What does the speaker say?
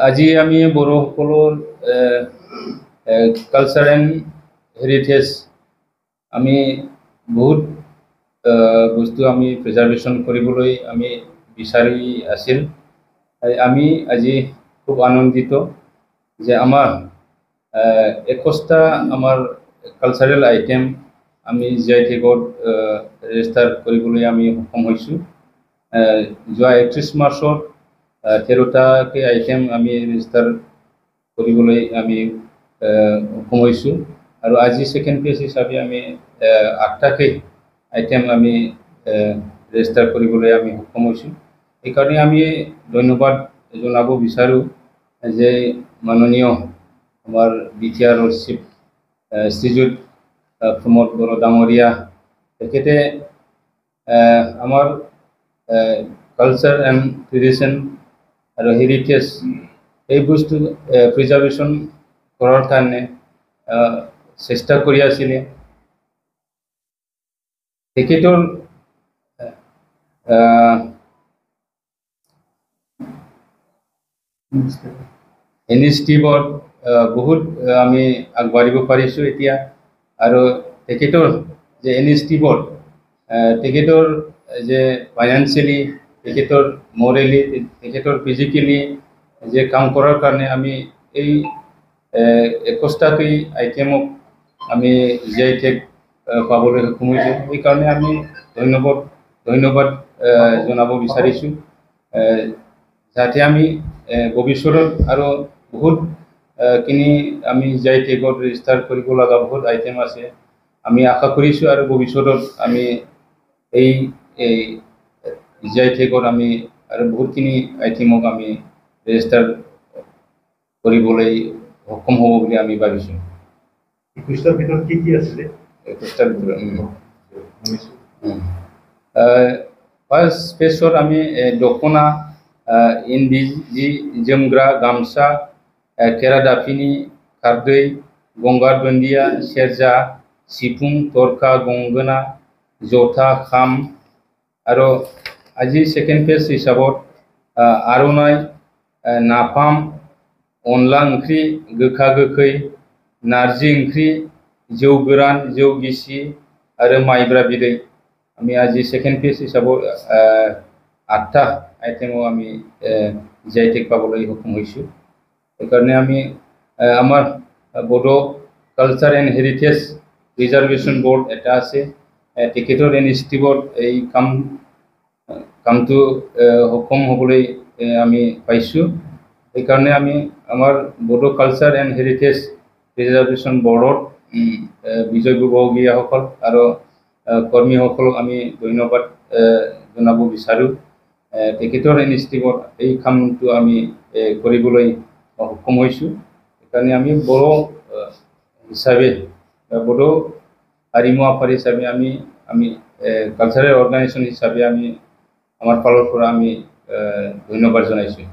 আজি আমি বড়োসকলৰ কালচাৰ এণ্ড হেৰিটেজ আমি বহুত বস্তু আমি প্ৰিজাৰ্ভেশ্যন কৰিবলৈ আমি বিচাৰি আছিল। আমি আজি খুব আনন্দিত যে আমাৰ 21টা আমাৰ কালচাৰেল আইটেম আমি GI টেগত ৰেজিষ্টাৰ কৰিবলৈ আমি সক্ষম হৈছোঁ। যোৱা 31 মাৰ্চত 13টাকৈ আইটেম আমি ৰেজিষ্টাৰ কৰিবলৈ আমি সক্ষম হৈছোঁ আৰু আজি ছেকেণ্ড ফেজ হিচাপে আমি 8টাকৈ আইটেম আমি ৰেজিষ্টাৰ কৰিবলৈ আমি সক্ষম হৈছোঁ। সেইকাৰণে আমি ধন্যবাদ জনাব বিচাৰোঁ যে মাননীয় আমাৰ BTR চিফ শ্ৰীযুত প্ৰমোদ বড়ো ডাঙৰীয়া তেখেতে আমাৰ কালচাৰ এণ্ড ট্ৰেডিশ্যন আৰু হেৰিটেজ এই বস্তু প্ৰিজাৰ্ভেশ্যন কৰাৰ কাৰণে চেষ্টা কৰি আছিলে। তেখেতৰ ইনিচিয়েটিভত বহুত আমি আগবাঢ়িব পাৰিছোঁ এতিয়া আৰু তেখেতৰ যে ইনিচিয়েটিভত তেখেতৰ যে ফাইনেন্সিয়েলি তেখেতৰ মৰেলি তেখেতৰ ফিজিকেলি যে কাম কৰাৰ কাৰণে আমি এই 21টাকৈ আইটেমক আমি GI টেগ পাবলৈ সক্ষম হৈছোঁ। সেইকাৰণে আমি ধন্যবাদ জনাব বিচাৰিছোঁ যাতে আমি ভৱিষ্যতত আৰু বহুতখিনি আমি GI টেগত ৰেজিষ্টাৰ কৰিব লগা বহুত আইটেম আছে। আমি আশা কৰিছোঁ আৰু ভৱিষ্যতত আমি এই GI টেগত আমি আৰু বহুতখিনি আইটেমক আমি ৰেজিষ্টাৰ কৰিবলৈ সক্ষম হ'ব বুলি আমি ভাবিছোঁ। 21টাৰ ভিতৰত কি আছিলে? 21টাৰ ভিতৰত ফাৰ্ষ্ট ফেজত আমি দখনা, ইन्दি जोमग्रा गामसा, खेरादाफिनि, खारदै, गंगार दुन्दिया, सेरजा, सिफुं, थरखा, गंगोना, जथा, खाम আৰু আজি ছেকেণ্ড ফেজ হিচাপত आर'नाइ, नाफाम, अनला ओंख्रि, गोखा गोखै, नारजि ओंख्रि, जौ गोरान, जौ गिसि आरो माइब्रा बिदै আমি আজি ছেকেণ্ড ফেজ হিচাপত 8টা আইটেমো আমি GI টেগ পাবলৈ সক্ষম হৈছোঁ। সেইকাৰণে আমি আমাৰ Bodo culture and heritage reservation board এটা আছে। তেখেতৰ ইনিচিয়েটিভত এই কামটো সক্ষম হ'বলৈ আমি পাইছোঁ। সেইকাৰণে আমি আমাৰ Bodo culture and heritage reservation বৰ্ডত বিজয়ীসকল আৰু কৰ্মীসকলক আমি ধন্যবাদ জনাব বিচাৰোঁ। তেখেতৰ ইনিচিয়েটিভত এই কামটো আমি কৰিবলৈ সক্ষম হৈছোঁ। সেইকাৰণে আমি বড়ো হিচাপে বড়ো হাৰিমু আফাদ হিচাপে আমি কালচাৰেল অৰ্গেনাইজেশ্যন হিচাপে আমি আমাৰ ফালৰ পৰা আমি ধন্যবাদ জনাইছোঁ।